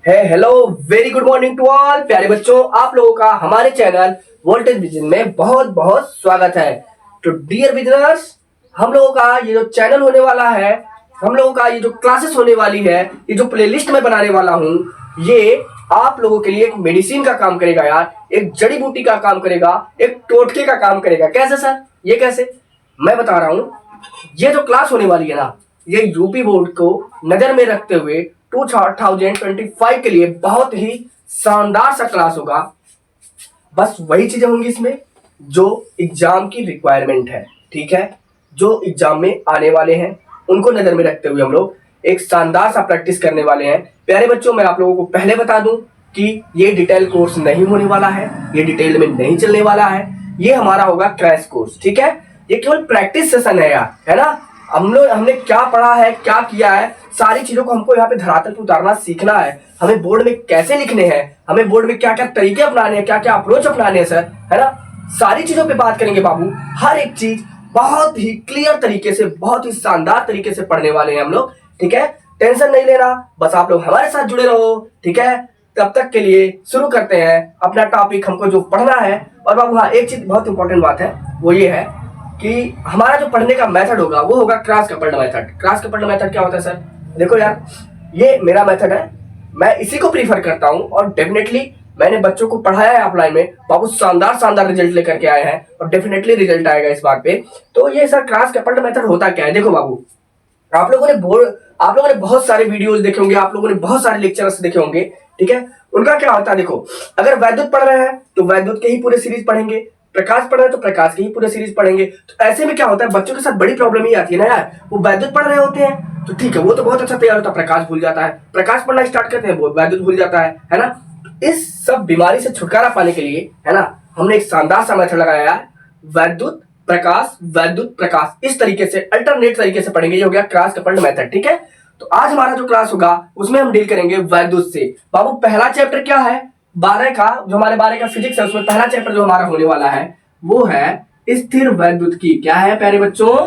है hello very good morning to all प्यारे बच्चों, आप लोगों का हमारे चैनल वोल्टेज विजन में बहुत बहुत स्वागत है। तो डियर बिजनर्स, हम लोगों का ये जो चैनल होने वाला है, हम लोगों का ये जो क्लासेस होने वाली है, ये जो प्लेलिस्ट मैं बनाने वाला हूँ, ये आप लोगों के लिए एक मेडिसिन का काम करेगा यार, एक जड़ी बूटी का काम करेगा, एक टोटके का काम करेगा। कैसे सर? ये कैसे? मैं बता रहा हूँ। ये जो क्लास होने वाली है ना, ये यूपी बोर्ड को नजर में रखते हुए 2025 के लिए बहुत ही शानदार सा क्लास होगा। बस वही चीजें होंगी इसमें जो एग्जाम की रिक्वायरमेंट है, ठीक है, जो एग्जाम में आने वाले हैं उनको नजर में रखते हुए हम लोग एक शानदार सा प्रैक्टिस करने वाले हैं। प्यारे बच्चों, मैं आप लोगों को पहले बता दूं कि ये डिटेल कोर्स नहीं होने वाला है, ये डिटेल में नहीं चलने वाला है, ये हमारा होगा क्रैश कोर्स, ठीक है। ये केवल प्रैक्टिस सेशन है यार, है ना। हमने क्या पढ़ा है, क्या किया है, सारी चीजों को हमको यहाँ पे धरातल पर उतारना सीखना है। हमें बोर्ड में कैसे लिखने हैं, हमें बोर्ड में क्या क्या तरीके अपनाने हैं, क्या क्या अप्रोच अपनाने हैं सर, है ना। सारी चीजों पे बात करेंगे बाबू। हर एक चीज बहुत ही क्लियर तरीके से, बहुत ही शानदार तरीके से पढ़ने वाले हैं हम लोग, ठीक है। टेंशन नहीं लेना, बस आप लोग हमारे साथ जुड़े रहो, ठीक है। तब तक के लिए शुरू करते हैं अपना टॉपिक, हमको जो पढ़ना है। और बाबू हाँ, एक चीज बहुत इंपॉर्टेंट बात है, वो ये है कि हमारा जो पढ़ने का मेथड होगा वो होगा cross coupled method. Cross coupled method क्या होता है सर? देखो यार, ये मेरा मेथड है, मैं इसी को प्रीफर करता हूँ और डेफिनेटली मैंने बच्चों को पढ़ाया है ऑफलाइन में, बाबू शानदार शानदार रिजल्ट लेकर के आए हैं और डेफिनेटली रिजल्ट आएगा इस बात पे। तो ये सर क्रॉस कपल्ड मेथड होता क्या है? देखो बाबू, आप लोगों ने बहुत सारे वीडियोस देखे होंगे, आप लोगों ने बहुत सारे लेक्चर्स देखे होंगे, ठीक है। उनका क्या होता है, देखो, अगर वैद्युत पढ़ रहे हैं तो वैद्युत के ही पूरे सीरीज पढ़ेंगे, प्रकाश पढ़ रहे हैं तो प्रकाश की ही पूरे सीरीज पढ़ेंगे। तो ऐसे में क्या होता है, बच्चों के साथ बड़ी प्रॉब्लम ही आती है ना यार। वो वैद्युत पढ़ रहे होते हैं तो ठीक है, वो तो बहुत अच्छा तैयार होता है, प्रकाश भूल जाता है, प्रकाश पढ़ना स्टार्ट करते हैं वो वैद्युत भूल जाता है ना। इस सब बीमारी से छुटकारा पाने के लिए, है ना, हमने एक शानदार सा मेथड लगाया है, वैद्युत प्रकाश वैद्युत प्रकाश, इस तरीके से अल्टरनेट तरीके से पढ़ेंगे। ये हो गया क्रॉस कपल्ड मेथड, ठीक है। तो आज हमारा जो क्लास होगा उसमें हम डील करेंगे वैद्युत से। बाबू पहला चैप्टर क्या है? 12 का, जो हमारे 12 का फिजिक्स है, उसमें पहला चैप्टर जो हमारा होने वाला है वो है स्थिर वैद्युत की। क्या है प्यारे बच्चों?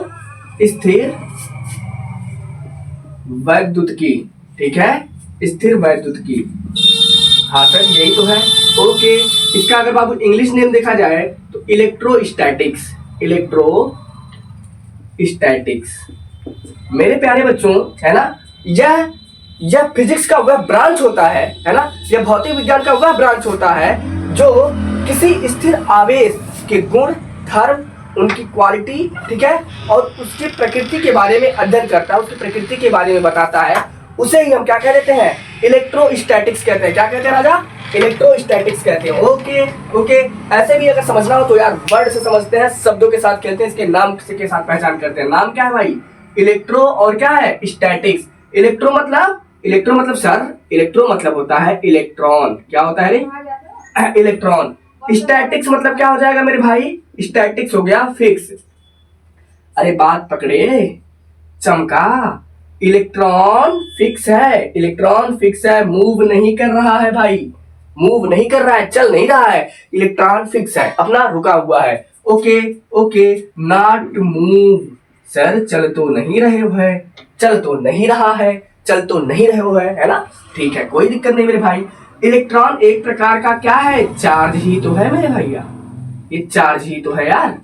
स्थिर वैद्युत की, ठीक है, स्थिर वैद्युत की। हाँ सर, यही तो है। ओके, इसका अगर बाबू इंग्लिश नेम देखा जाए तो इलेक्ट्रोस्टैटिक्स, इलेक्ट्रोस्टैटिक्स। मेरे प्यारे बच्चों, है ना, यह फिजिक्स का वह ब्रांच होता है ना, यह भौतिक विज्ञान का वह ब्रांच होता है जो किसी स्थिर आवेश के गुण, धर्म, उनकी क्वालिटी, ठीक है, और उसकी प्रकृति के बारे में अध्ययन करता है, उसकी प्रकृति के बारे में बताता है। उसे ही हम क्या कह देते हैं? इलेक्ट्रोस्टैटिक्स कहते हैं। क्या कहते हैं राजा? इलेक्ट्रोस्टैटिक्स कहते हैं। ओके, ऐसे भी अगर समझना हो तो यार वर्ड से समझते हैं, शब्दों के साथ खेलते हैं, इसके नाम के साथ पहचान करते हैं। नाम क्या है भाई? इलेक्ट्रो, और क्या है? स्टैटिक्स। इलेक्ट्रो मतलब सर, इलेक्ट्रो मतलब होता है इलेक्ट्रॉन। क्या होता है रे? इलेक्ट्रॉन। स्टैटिक्स मतलब क्या हो जाएगा मेरे भाई? स्टैटिक्स हो गया फिक्स। अरे बात पकड़े चमका, इलेक्ट्रॉन फिक्स है, इलेक्ट्रॉन फिक्स है, मूव नहीं कर रहा है भाई, मूव नहीं कर रहा है, चल नहीं रहा है, इलेक्ट्रॉन फिक्स है, अपना रुका हुआ है। Okay, not move. सर चल तो नहीं रहे हो है, चल तो नहीं रहा है, चल तो नहीं रहे हो है ना, ठीक है, कोई दिक्कत नहीं मेरे भाई। इलेक्ट्रॉन एक प्रकार का क्या है? चार्ज ही तो है मेरे भैया, ये चार्ज ही तो है यार।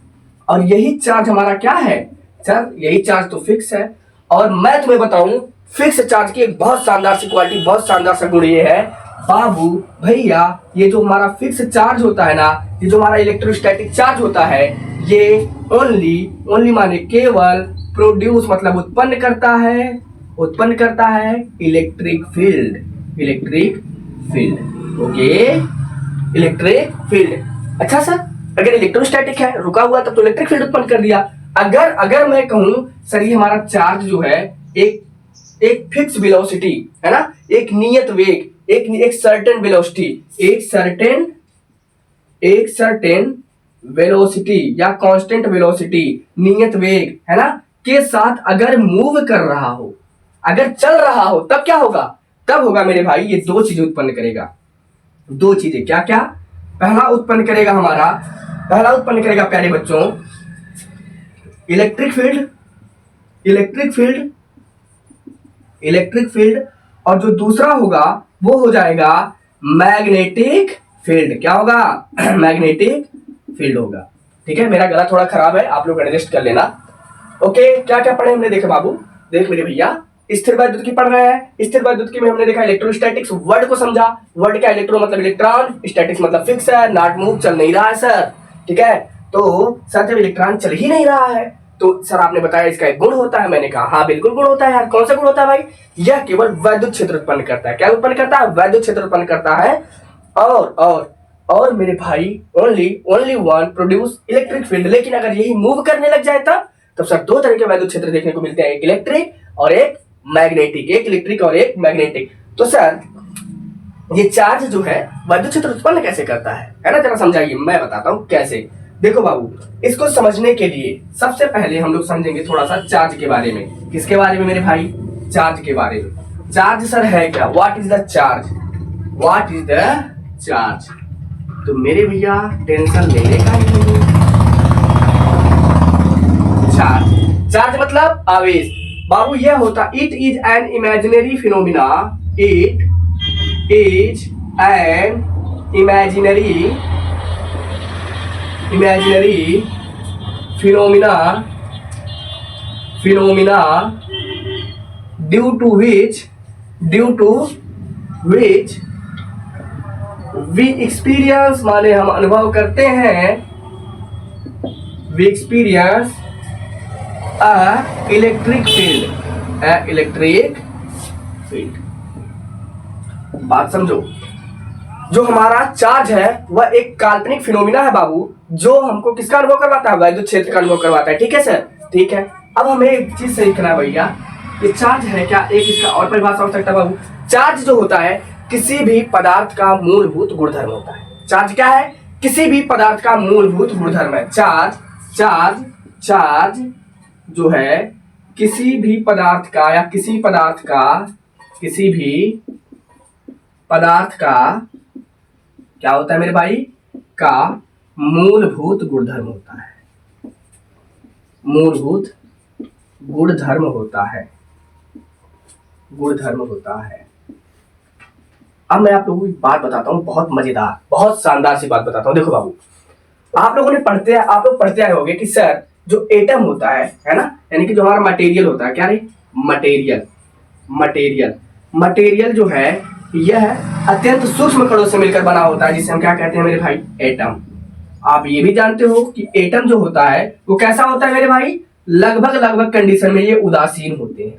और यही चार्ज हमारा क्या है सर? यही चार्ज तो फिक्स है। और मैं तुम्हें बताऊं, फिक्स चार्ज की एक बहुत शानदार सी क्वालिटी, बहुत शानदार सा गुण ये है बाबू भैया, ये जो हमारा फिक्स चार्ज होता है ना, ये जो हमारा इलेक्ट्रोस्टैटिक चार्ज होता है, ये ओनली माने केवल प्रोड्यूस मतलब उत्पन्न करता है electric field. Okay, electric field. अच्छा सर, अगर इलेक्ट्रोस्टैटिक है, रुका हुआ, तब तो इलेक्ट्रिक फील्ड उत्पन्न कर दिया। अगर मैं कहूं सर ये हमारा चार्ज जो है एक फिक्स वेलोसिटी है ना, एक नियत वेग, एक सर्टेन वेलोसिटी, एक सर्टेन वेलोसिटी या कांस्टेंट वेलोसिटी, नियत वेग, है ना, के साथ अगर मूव कर रहा हो, अगर चल रहा हो, तब क्या होगा? तब होगा मेरे भाई, ये दो चीजें उत्पन्न करेगा। दो चीजें क्या क्या? पहला उत्पन्न करेगा प्यारे बच्चों इलेक्ट्रिक फील्ड, और जो दूसरा होगा वो हो जाएगा मैग्नेटिक फील्ड। क्या होगा? मैग्नेटिक फील्ड होगा। ठीक है, मेरा गला थोड़ा खराब है, आप लोग एडजस्ट कर लेना। ओके, क्या क्या पढ़े हमने? देखे बाबू, देख मेरे भैया, स्थिर वैद्युत की पढ़ रहे हैं। स्थिर वैद्युत की में हमने देखा इलेक्ट्रोस्टैटिक्स, वर्ड को समझा। वर्ड क्या? इलेक्ट्रो मतलब इलेक्ट्रॉन, स्टैटिक्स मतलब फिक्स है, नॉट मूव, चल नहीं रहा है सर। ठीक है, तो सर जब इलेक्ट्रॉन चल ही नहीं रहा है तो सर आपने बताया इसका एक गुण होता है। मैंने कहा हाँ बिल्कुल गुण होता है यार। कौन सा गुण होता है भाई? यह केवल वैद्युत क्षेत्र उत्पन्न करता है। क्या उत्पन्न करता है? वैद्युत क्षेत्र उत्पन्न करता है। और मेरे भाई only one produce electric field. लेकिन अगर यही मूव करने लग जाए तब सर दो तरह के वैद्युत क्षेत्र देखने को मिलते हैं, एक इलेक्ट्रिक और एक मैग्नेटिक। एक इलेक्ट्रिक और एक मैग्नेटिक। तो सर ये चार्ज जो है वैद्युत क्षेत्र उत्पन्न कैसे करता है ना? जरा समझाइए, मैं बताता हूं कैसे। देखो बाबू, इसको समझने के लिए सबसे पहले हम लोग समझेंगे थोड़ा सा चार्ज के बारे में। किसके बारे में मेरे भाई? चार्ज के बारे में। चार्ज सर है क्या? What is the charge? What is the charge? तो मेरे भैया टेंशन लेने का ही नहीं। चार्ज मतलब आवेश। बाबू यह होता, it is an imaginary phenomena. It is an imaginary phenomena due to which we experience, माने हम अनुभव करते हैं, वी एक्सपीरियंस इलेक्ट्रिक फील्ड। बात समझो, जो हमारा चार्ज है वह एक काल्पनिक फिनोमिना है बाबू, जो हमको किसका अनुभव करवाता है? वैद्युत क्षेत्र का अनुभव करवाता है। ठीक है सर, ठीक है। अब हमें एक चीज सीखना है भैया, ये चार्ज है क्या? एक इसका और परिभाषा हो सकता है बाबू। चार्ज जो होता है किसी भी पदार्थ का मूलभूत गुणधर्म होता है। चार्ज क्या है? किसी भी पदार्थ का मूलभूत गुणधर्म है। चार्ज जो है किसी भी पदार्थ का या किसी भी पदार्थ का क्या होता है मेरे भाई? का मूलभूत गुणधर्म होता है। मूलभूत गुणधर्म होता है। अब मैं आप लोगों को एक बात बताता हूँ, बहुत मजेदार, बहुत शानदार सी बात बताता हूँ। देखो बाबू, आप लोग पढ़ते आए होंगे कि सर जो एटम होता है ना, यानी कि जो हमारा मटेरियल होता है, क्या रे? मटेरियल जो है यह अत्यंत सूक्ष्म कणों से मिलकर बना होता है, जिसे हम क्या कहते हैं मेरे भाई? एटम। आप ये भी जानते हो कि एटम जो होता है वो कैसा होता है मेरे भाई? लगभग कंडीशन में ये उदासीन होते हैं।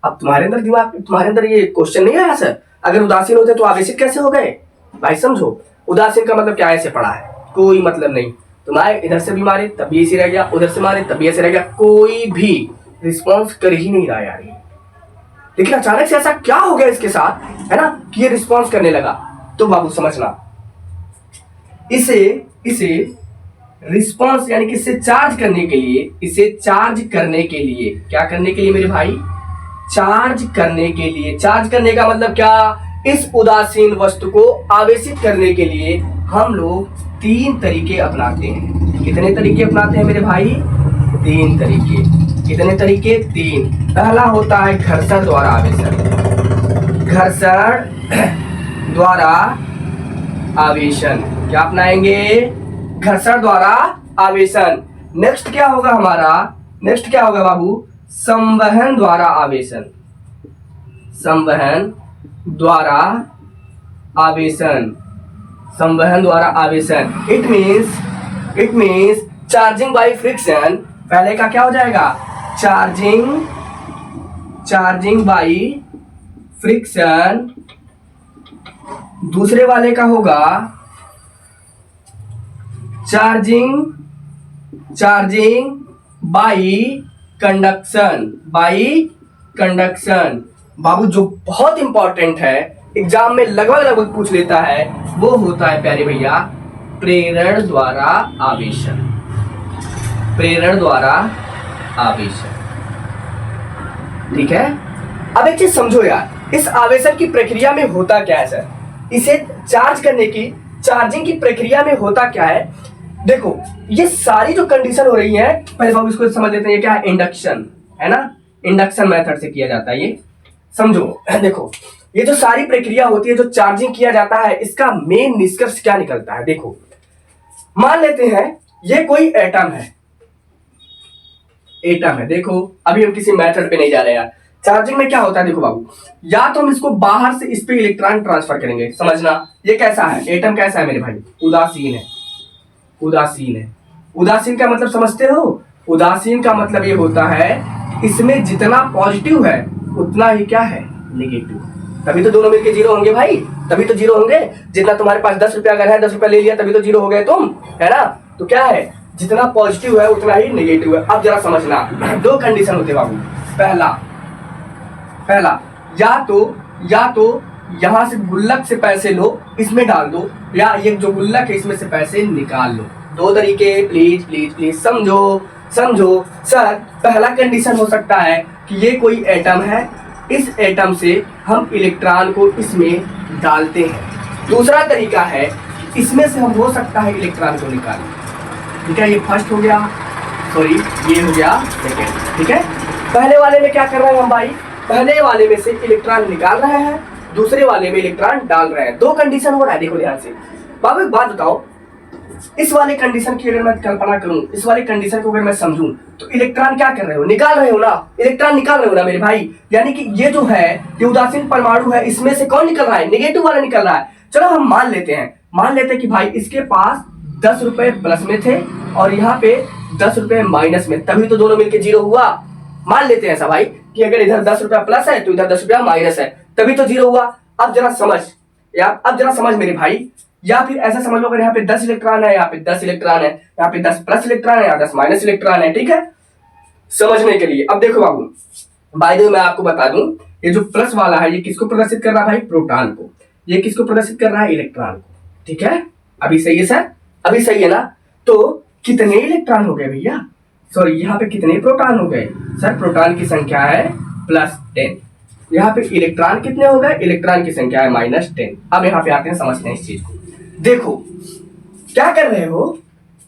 अब तुम्हारे अंदर ये क्वेश्चन नहीं आया सर, अगर उदासीन होते तो आवेशित कैसे हो गए? भाई समझो, उदासीन का मतलब क्या? ऐसे पड़ा है, कोई मतलब नहीं। तुम्हारे इधर से भी मारे तब भी ऐसे रह गया, उधर से मारे तब भी ऐसे रह गया, कोई भी रिस्पॉन्स कर ही नहीं रहा यार। लेकिन अचानक से ऐसा क्या हो गया इसके साथ, है ना, कि ये रिस्पॉन्स करने लगा। तो बाबू समझना, इसे रिस्पॉन्स यानी कि इसे चार्ज करने के लिए क्या करने के लिए मेरे भाई? चार्ज करने का मतलब क्या? इस उदासीन वस्तु को आवेशित करने के लिए हम लोग 3 तरीके अपनाते हैं। कितने तरीके अपनाते हैं मेरे भाई? 3 तरीके। कितने तरीके? 3। पहला होता है घर्षण द्वारा आवेशन। क्या अपनाएंगे? घर्षण द्वारा आवेशन। नेक्स्ट क्या होगा हमारा? नेक्स्ट क्या होगा बाबू? संवहन द्वारा आवेशन। It means charging by friction. पहले का क्या हो जाएगा? Charging by friction. दूसरे वाले का होगा चार्जिंग बाय कंडक्शन। बाबू जो बहुत इंपॉर्टेंट है, एग्जाम में लगभग पूछ लेता है, वो होता है प्यारे भैया प्रेरण द्वारा आवेशन। ठीक है, अब एक चीज समझो यार, इस आवेशन की प्रक्रिया में होता क्या है सर? इसे चार्ज करने की चार्जिंग की प्रक्रिया में होता क्या है? देखो, ये सारी जो कंडीशन हो रही है, पहले हम इसको समझ लेते हैं। ये क्या है? इंडक्शन है ना, इंडक्शन मेथड से किया जाता है। ये समझो। देखो, ये जो सारी प्रक्रिया होती है, जो चार्जिंग किया जाता है, इसका मेन निष्कर्ष क्या निकलता है। देखो, मान लेते हैं ये कोई एटम है, एटम है। देखो, अभी हम किसी मेथड पे नहीं जा रहे यार। चार्जिंग में क्या होता है, देखो बाबू, या तो हम इसको बाहर से इस पे इलेक्ट्रॉन ट्रांसफर करेंगे। समझना, ये कैसा है, एटम कैसा है मेरे भाई, उदासीन है। उदासीन है। उदासीन का मतलब समझते हो? उदासीन का मतलब ये होता है इसमें जितना पॉजिटिव है उतना ही क्या है, नेगेटिव। तभी तो दोनों मिलके जीरो होंगे भाई, तभी तो जीरो होंगे। जितना तुम्हारे पास 10 रुपया अगर है, 10 रुपया ले लिया तभी तो जीरो हो गए तुम, है ना। तो क्या है, जितना पॉजिटिव है उतना ही नेगेटिव है। अब जरा समझना, दो कंडीशन होते बाबू। पहला या तो यहां से गुल्लक से पैसे लो, इसमें डाल दो, या ये जो गुल्लक है इसमें से पैसे निकाल लो। दो तरीके, प्लीज प्लीज प्लीज समझो सर। पहला कंडीशन हो सकता है कि ये कोई एटम है, इस एटम से हम इलेक्ट्रॉन को इसमें डालते हैं। दूसरा तरीका है इसमें से हम हो सकता है इलेक्ट्रॉन को निकालें। ठीक है, ये फर्स्ट हो गया, सॉरी ये हो गया सेकेंड। ठीक है, पहले वाले में क्या कर रहे हैं हम भाई, पहले वाले में से इलेक्ट्रॉन निकाल रहे हैं, दूसरे वाले में इलेक्ट्रॉन डाल रहे हैं। दो कंडीशन हो रहा है, देखो ध्यान से। बाबू एक बात बताओ, इस वाले कंडीशन की अगर मैं कल्पना करूं, इस वाले कंडीशन को अगर मैं समझूं, तो इलेक्ट्रॉन क्या कर रहे हो, निकाल रहे हो ना, इलेक्ट्रॉन निकाल रहे हो ना मेरे भाई। यानी कि ये जो है, ये उदासीन परमाणु है, इसमें से कौन निकल रहा है, नेगेटिव वाला निकल रहा है। चलो हम मान लेते हैं कि भाई इसके पास 10 रुपए प्लस में थे और यहाँ पे 10 रुपए माइनस में, तभी तो दोनों मिलकर जीरो हुआ। मान लेते हैं ऐसा भाई कि अगर इधर 10 रुपया प्लस है तो इधर 10 रुपया माइनस है, तभी तो जीरो हुआ। अब जरा समझ मेरे भाई, या फिर ऐसा समझ लो, अगर यहाँ पे 10 इलेक्ट्रॉन है, यहाँ पे 10 इलेक्ट्रॉन है, यहाँ पे 10 प्लस इलेक्ट्रॉन है, यहाँ 10 माइनस इलेक्ट्रॉन है। ठीक है, समझने के लिए। अब देखो बाबू, बाय द वे मैं आपको बता दूं, ये जो प्लस वाला है ये किसको प्रदर्शित कर रहा है भाई, प्रोटॉन को। ये किसको प्रदर्शित कर रहा है, इलेक्ट्रॉन को। ठीक है, अभी सही है सर, अभी सही है ना। तो कितने इलेक्ट्रॉन हो गए भैया, सॉरी यहाँ पे कितने प्रोटॉन हो गए सर, प्रोटॉन की संख्या है +10। यहाँ पे इलेक्ट्रॉन कितने हो गए, इलेक्ट्रॉन की संख्या है -10। अब यहाँ पे आते हैं, समझते हैं इस चीज को। देखो क्या कर रहे हो,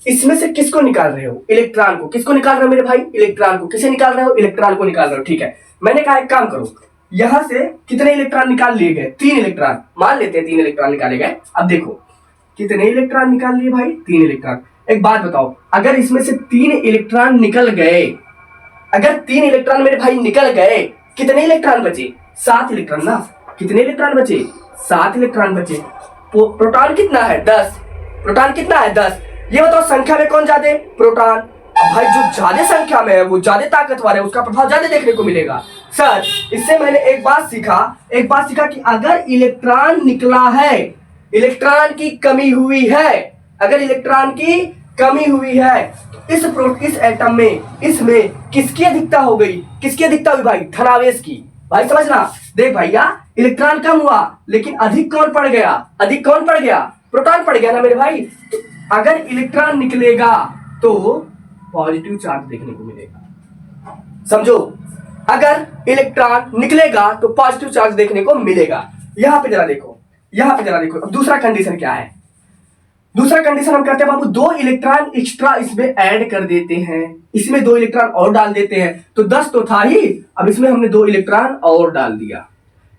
इसमें से किसको निकाल रहे हो, इलेक्ट्रॉन को। किसको निकाल रहे हो मेरे भाई, इलेक्ट्रॉन को। किसे निकाल रहे हो, इलेक्ट्रॉन को निकाल रहे हो। ठीक है, मैंने कहा एक काम करो, यहां से कितने इलेक्ट्रॉन निकाल लिए गए, 3 इलेक्ट्रॉन मान लेते हैं, 3 इलेक्ट्रॉन निकाले गए। अब देखो कितने इलेक्ट्रॉन निकाल लिए भाई, 3 इलेक्ट्रॉन। एक बात बताओ, अगर इसमें से 3 इलेक्ट्रॉन निकल गए, अगर 3 इलेक्ट्रॉन मेरे भाई निकल गए, कितने इलेक्ट्रॉन बचे, 7 इलेक्ट्रॉन ना। कितने इलेक्ट्रॉन बचे, 7 इलेक्ट्रॉन बचे। प्रोटॉन कितना है, 10। प्रोटॉन कितना है, 10। ये बताओ संख्या में कौन ज्यादा, प्रोटॉन। भाई जो ज्यादा संख्या में है वो ज्यादा ताकतवर है, उसका प्रभाव ज्यादा देखने को मिलेगा। सर इससे मैंने एक बात सीखा कि अगर इलेक्ट्रॉन निकला है, इलेक्ट्रॉन की कमी हुई है, अगर इलेक्ट्रॉन की कमी हुई है, तो इस एटम में, इसमें किसकी अधिकता हो गई, किसकी अधिकता हुई भाई, धनावेश की। भाई समझना, देख भैया इलेक्ट्रॉन कम हुआ लेकिन अधिक कौन पड़ गया, अधिक कौन पड़ गया, प्रोटॉन पड़ गया ना मेरे भाई। तो अगर इलेक्ट्रॉन निकलेगा तो पॉजिटिव चार्ज देखने को मिलेगा। समझो, अगर इलेक्ट्रॉन निकलेगा तो पॉजिटिव चार्ज देखने को मिलेगा। यहां पे जरा देखो। अब दूसरा कंडीशन क्या है, दूसरा कंडीशन हम कहते हैं बाबू, 2 इलेक्ट्रॉन एक्स्ट्रा इसमें ऐड कर देते हैं, इसमें 2 इलेक्ट्रॉन और डाल देते हैं। तो 10 तो था ही, अब इसमें हमने 2 इलेक्ट्रॉन और डाल दिया।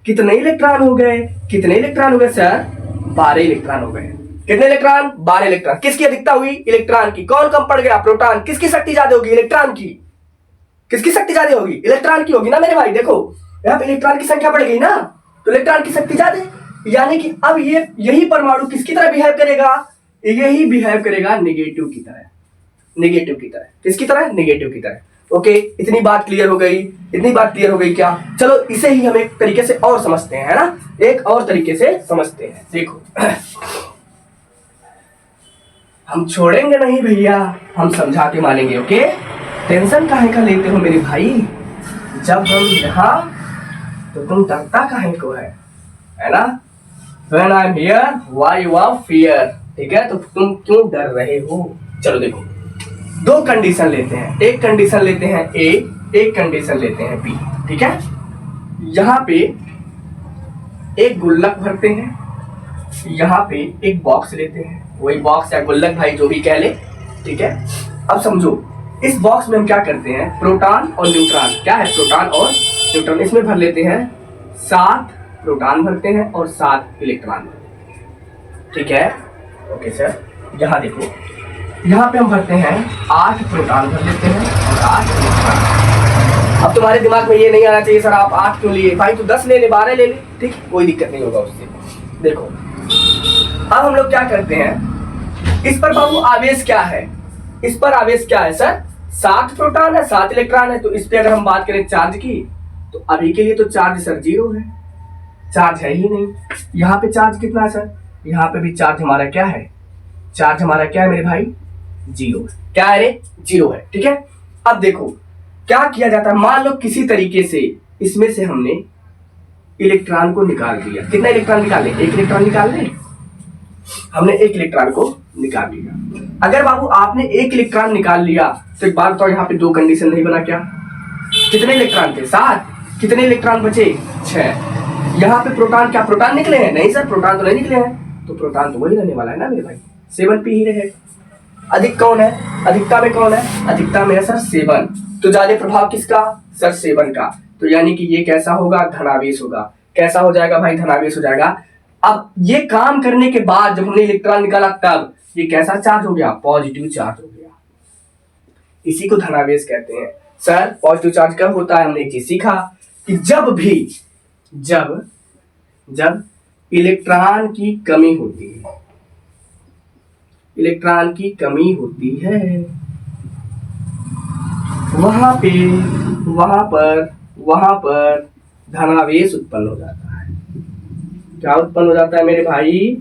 कितने इलेक्ट्रॉन हो गए, कितने इलेक्ट्रॉन हो गए सर, 12 इलेक्ट्रॉन हो गए। कितने इलेक्ट्रॉन, 12 इलेक्ट्रॉन। किसकी अधिकता हुई, इलेक्ट्रॉन की। कौन कम पड़ गया, प्रोटॉन। किसकी शक्ति ज्यादा होगी, इलेक्ट्रॉन की। किसकी शक्ति ज्यादा होगी, इलेक्ट्रॉन की होगी ना मेरे भाई। देखो यहाँ पे इलेक्ट्रॉन की संख्या बढ़ गई ना, तो इलेक्ट्रॉन की शक्ति ज्यादा, यानी कि अब ये यही परमाणु किसकी तरह बिहेव करेगा, यही बिहेव करेगा नेगेटिव की तरह। नेगेटिव की तरह, किसकी तरह, नेगेटिव की तरह। ओके, इतनी बात क्लियर हो गई क्या। चलो इसे ही हम एक तरीके से और समझते हैं, है ना, एक और तरीके से समझते हैं। देखो हम छोड़ेंगे नहीं भैया, हम समझा के मानेंगे। ओके, टेंशन काहे का लेते हो मेरे भाई, जब हम यहाँ तो तुम डरता काहे को है ना। When I'm here, why you are fear। ठीक है, तो तुम क्यों डर रहे हो। चलो देखो, 2 कंडीशन लेते हैं, एक कंडीशन लेते हैं ए, एक कंडीशन लेते हैं बी। ठीक है, यहाँ पे एक गुल्लक भरते हैं, यहाँ पे एक बॉक्स लेते हैं, वही बॉक्स या गुल्लक भाई जो भी कह ले। ठीक है, अब समझो इस बॉक्स में हम क्या करते हैं, प्रोटॉन और न्यूट्रॉन। क्या है, प्रोटॉन और न्यूट्रॉन। इसमें भर लेते हैं 7 प्रोटॉन भरते हैं और 7 इलेक्ट्रॉन भरते हैं। ठीक है, ओके सर। यहाँ देखो, यहाँ पे हम भरते हैं 8 प्रोटॉन भर लेते हैं और 8 इलेक्ट्रॉन। अब तुम्हारे दिमाग में ये नहीं आना चाहिए सर आप 8 क्यों लिए, भाई तो 10 ले ले, 12 ले ले, ठीक, कोई दिक्कत नहीं होगा उससे। देखो अब हम लोग क्या करते हैं, इस पर बाबू आवेश क्या है, इस पर आवेश क्या है सर, 7 प्रोटॉन है 7 इलेक्ट्रॉन है। तो इस पे अगर हम बात करें चार्ज की, तो अभी के लिए तो चार्ज सर 0 है, चार्ज है ही नहीं। यहाँ पे चार्ज कितना है सर, यहाँ पे भी चार्ज हमारा क्या है, चार्ज हमारा क्या है मेरे भाई, 0 है। क्या है रे, 0 है। ठीक है, अब देखो क्या किया जाता है, मान लो किसी तरीके से इसमें से हमने इलेक्ट्रॉन को निकाल दिया। कितना इलेक्ट्रॉन निकाले, 1 इलेक्ट्रॉन निकाल ले, हमने 1 इलेक्ट्रॉन को निकाल लिया। अगर बाबू आपने 1 इलेक्ट्रॉन निकाल लिया तो एक बात बताओ, यहाँ पे 2 कंडीशन नहीं बना क्या, कितने इलेक्ट्रॉन थे 7, कितने इलेक्ट्रॉन बचे 6। यहाँ पे प्रोटॉन, क्या प्रोटॉन निकले हैं, नहीं सर प्रोटॉन तो नहीं निकले हैं, तो प्रोटॉन तो वही रहने वाला है ना मेरे भाई, 7p ही रहे। अधिक कौन है, अधिकता में कौन है, अधिकता में है सर 7, तो ज्यादा प्रभाव किसका सर 7 का। तो यानी कि ये कैसा होगा, धनावेश होगा। कैसा हो जाएगा भाई, धनावेश हो जाएगा। अब ये काम करने के बाद जब हमने इलेक्ट्रॉन निकाला तब ये कैसा चार्ज हो गया, पॉजिटिव चार्ज हो गया, इसी को धनावेश कहते हैं। सर पॉजिटिव चार्ज कब होता है, हमने एक चीज सीखा कि जब इलेक्ट्रॉन की कमी होती है, इलेक्ट्रॉन की कमी होती है, वहां पर धनावेश उत्पन्न हो जाता है। क्या उत्पन्न हो जाता है मेरे भाई,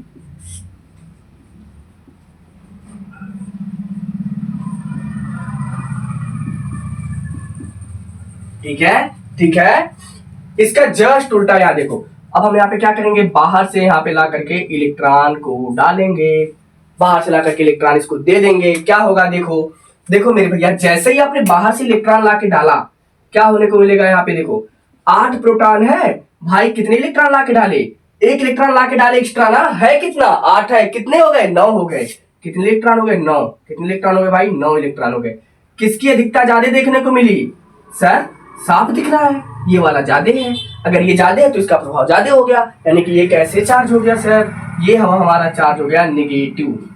ठीक है, ठीक है। इसका जस्ट उल्टा यहाँ देखो, अब हम यहाँ पे क्या करेंगे, बाहर से यहाँ पे ला करके इलेक्ट्रॉन को डालेंगे, बाहर से ला करके इलेक्ट्रॉन इसको दे देंगे। क्या होगा, देखो देखो मेरे भैया, जैसे ही आपने बाहर से इलेक्ट्रॉन ला के डाला, क्या होने को मिलेगा, यहाँ पे देखो 8 प्रोटॉन है भाई, कितने इलेक्ट्रॉन ला के डाले, 1 इलेक्ट्रॉन ला के डाले एक्स्ट्रा ना, है कितना 8 है, कितने हो गए 9 हो गए, कितने इलेक्ट्रॉन हो गए 9, कितने इलेक्ट्रॉन हो गए भाई 9 इलेक्ट्रॉन हो गए। किसकी अधिकता ज्यादा देखने को मिली सर, साफ दिख रहा है ये वाला ज्यादा है, अगर ये ज्यादा है तो इसका प्रभाव ज्यादा हो गया, यानी कि ये कैसे चार्ज हो गया सर, ये हमारा चार्ज हो गया नेगेटिव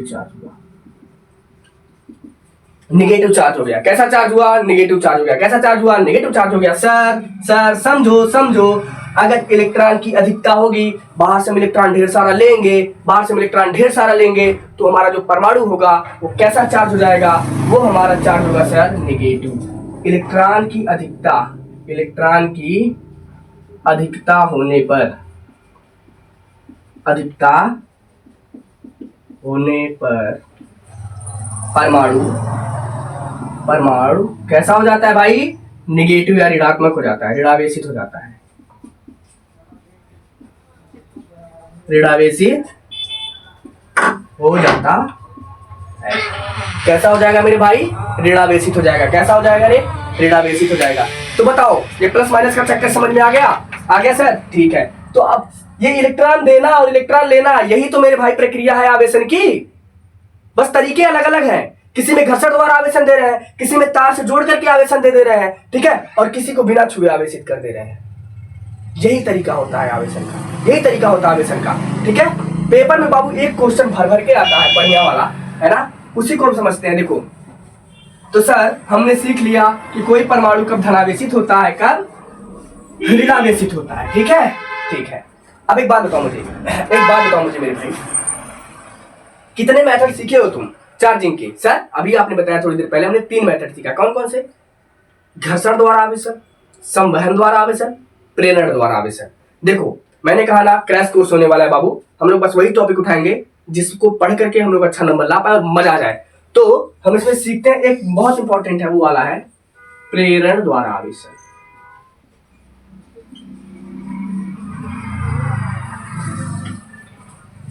चार्ज हुआ, नेगेटिव चार्ज हो गया। कैसा चार्ज हुआ, नेगेटिव चार्ज हो गया। कैसा चार्ज हुआ, नेगेटिव चार्ज हो गया। सर समझो, अगर इलेक्ट्रॉन की अधिकता होगी, बाहर से हम इलेक्ट्रॉन ढेर सारा लेंगे, तो हमारा जो परमाणु होगा वो कैसा चार्ज हो जाएगा, वो हमारा चार्ज होगा सर नेगेटिव। इलेक्ट्रॉन की अधिकता होने पर परमाणु कैसा हो जाता है भाई, निगेटिव या ऋणात्मक हो जाता है, ऋणावेशित हो जाता है, ऋणावेशित हो जाता है। कैसा हो जाएगा मेरे भाई, ऋणावेशित हो जाएगा। कैसा हो जाएगा रे, ऋणावेशित हो जाएगा। तो बताओ ये प्लस माइनस का चक्कर समझ में आ गया सर, ठीक है। तो अब ये इलेक्ट्रॉन देना और इलेक्ट्रॉन लेना, यही तो मेरे भाई प्रक्रिया है आवेशन की, बस तरीके अलग अलग हैं। किसी में घर्षण द्वारा आवेशन दे रहे हैं, किसी में तार से जोड़ करके आवेशन दे रहे हैं, ठीक है, और किसी को बिना छुए आवेशित कर दे रहे हैं। यही तरीका होता है आवेशन का, यही तरीका होता है आवेशन का, ठीक है। पेपर में बाबू एक क्वेश्चन भर के आता है बढ़िया वाला, है ना, उसी को हम समझते हैं। देखो तो सर हमने सीख लिया कि कोई परमाणु कब धनावेशित होता है, कब ऋणावेशित होता है, ठीक है, ठीक है। अब एक बात बताओ मुझे मेरे भाई, कितने मेथड सीखे हो तुम चार्जिंग के? सर अभी आपने बताया थोड़ी देर पहले, हमने 3 मेथड सीखा। कौन कौन से? घर्षण द्वारा आवेशन, संवहन द्वारा आवेशन, प्रेरण द्वारा आवेशन। देखो मैंने कहा ना क्रैश कोर्स होने वाला है बाबू, हम लोग बस वही टॉपिक उठाएंगे जिसको पढ़ करके हम लोग अच्छा नंबर ला पाए और मजा आ जाए। तो हम इसमें सीखते हैं, एक बहुत इंपॉर्टेंट है, वो वाला है प्रेरण द्वारा आवेशन।